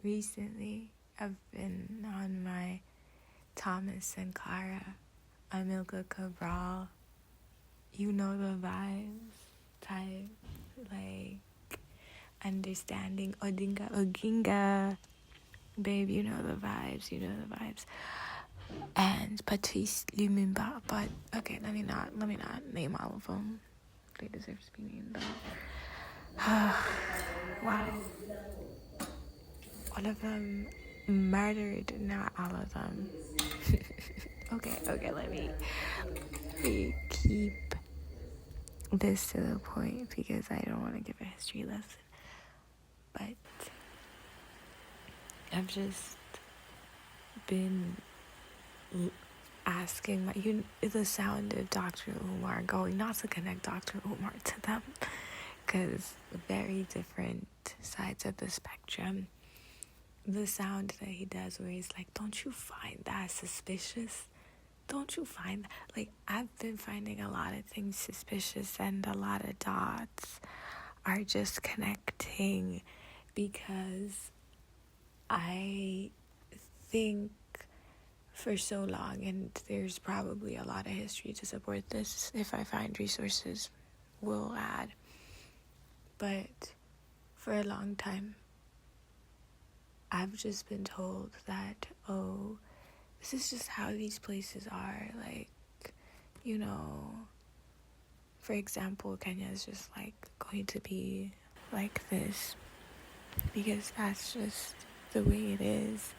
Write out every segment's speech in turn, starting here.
Recently, I've been on my Thomas and Clara, Amilcar Cabral, you know the vibes type, like understanding Odinga Oginga, babe, you know the vibes. And Patrice Lumumba, but okay, let me not name all of them. They deserve to be named though. Wow. All of them murdered, not all of them. Okay, let me keep this to the point because I don't want to give a history lesson. But I've just been asking the sound of Dr. Umar going, not to connect Dr. Umar to them, because very different sides of the spectrum. The sound that he does where he's like, don't you find that suspicious? Don't you find that? Like, I've been finding a lot of things suspicious, and a lot of dots are just connecting because I think for so long, and there's probably a lot of history to support this, if I find resources, we'll add. But for a long time, I've just been told that, oh, this is just how these places are. Like, you know, for example, Kenya is just like going to be like this because that's just the way it is.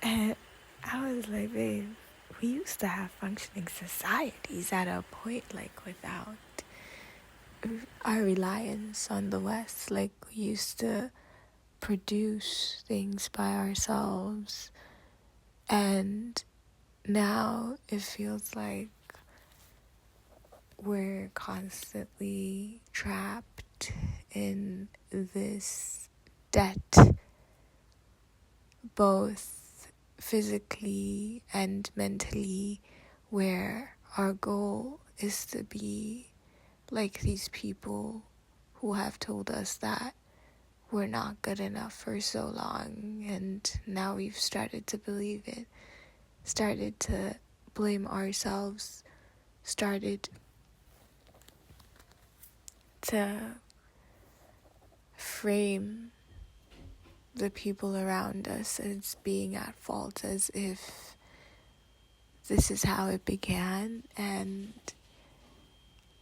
And I was like, babe, we used to have functioning societies at a point, like, without our reliance on the West. Like, we used to produce things by ourselves, and now it feels like we're constantly trapped in this debt, both physically and mentally, where our goal is to be like these people who have told us that we're not good enough for so long, and now we've started to believe it, started to blame ourselves, started to frame the people around us as being at fault, as if this is how it began. And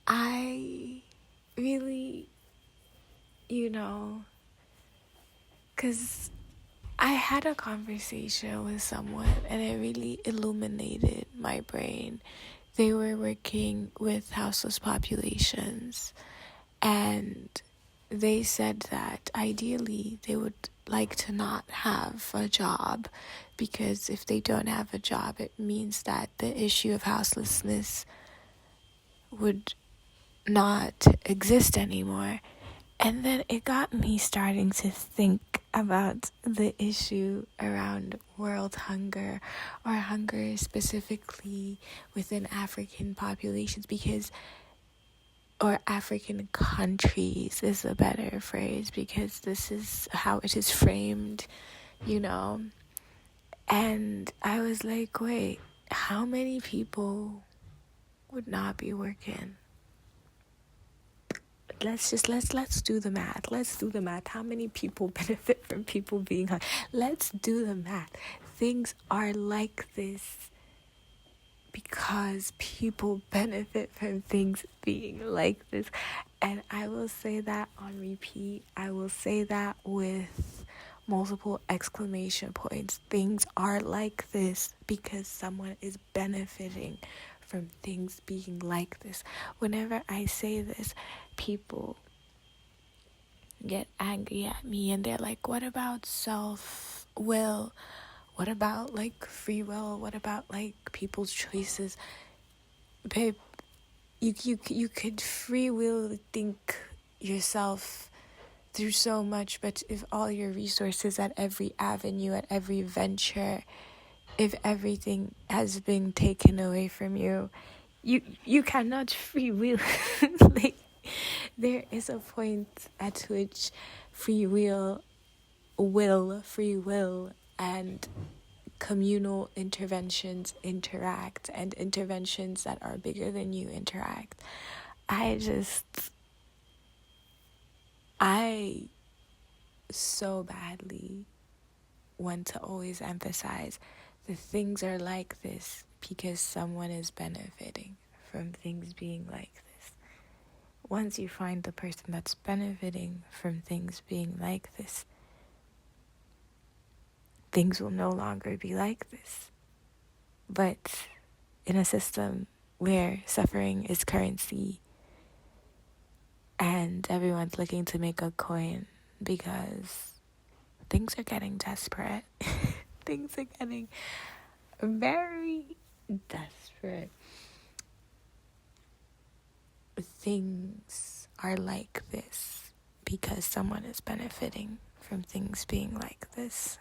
I really, because I had a conversation with someone and it really illuminated my brain. They were working with houseless populations, and they said that ideally they would like to not have a job, because if they don't have a job, it means that the issue of houselessness would not exist anymore. And then it got me starting to think about the issue around world hunger, or hunger specifically within African populations, or African countries is a better phrase, because this is how it is framed, And I was like, wait, how many people would not be working? Let's do the math. How many people benefit from people being hungry? Let's do the math. Things are like this because people benefit from things being like this. And I will say that on repeat. I will say that with multiple exclamation points. Things are like this because someone is benefiting from things being like this. Whenever I say this, people get angry at me and they're like, what about self-will? What about like free will? What about like people's choices? Babe, you could free will think yourself through so much, but if all your resources at every avenue, at every venture, if everything has been taken away from you, you cannot free will. Like, there is a point at which free will free will, and communal interventions interact, and interventions that are bigger than you interact. I so badly want to always emphasize that things are like this because someone is benefiting from things being like this. Once you find the person that's benefiting from things being like this, things will no longer be like this. But in a system where suffering is currency and everyone's looking to make a coin because things are getting desperate. Things are getting very desperate. Things are like this because someone is benefiting from things being like this.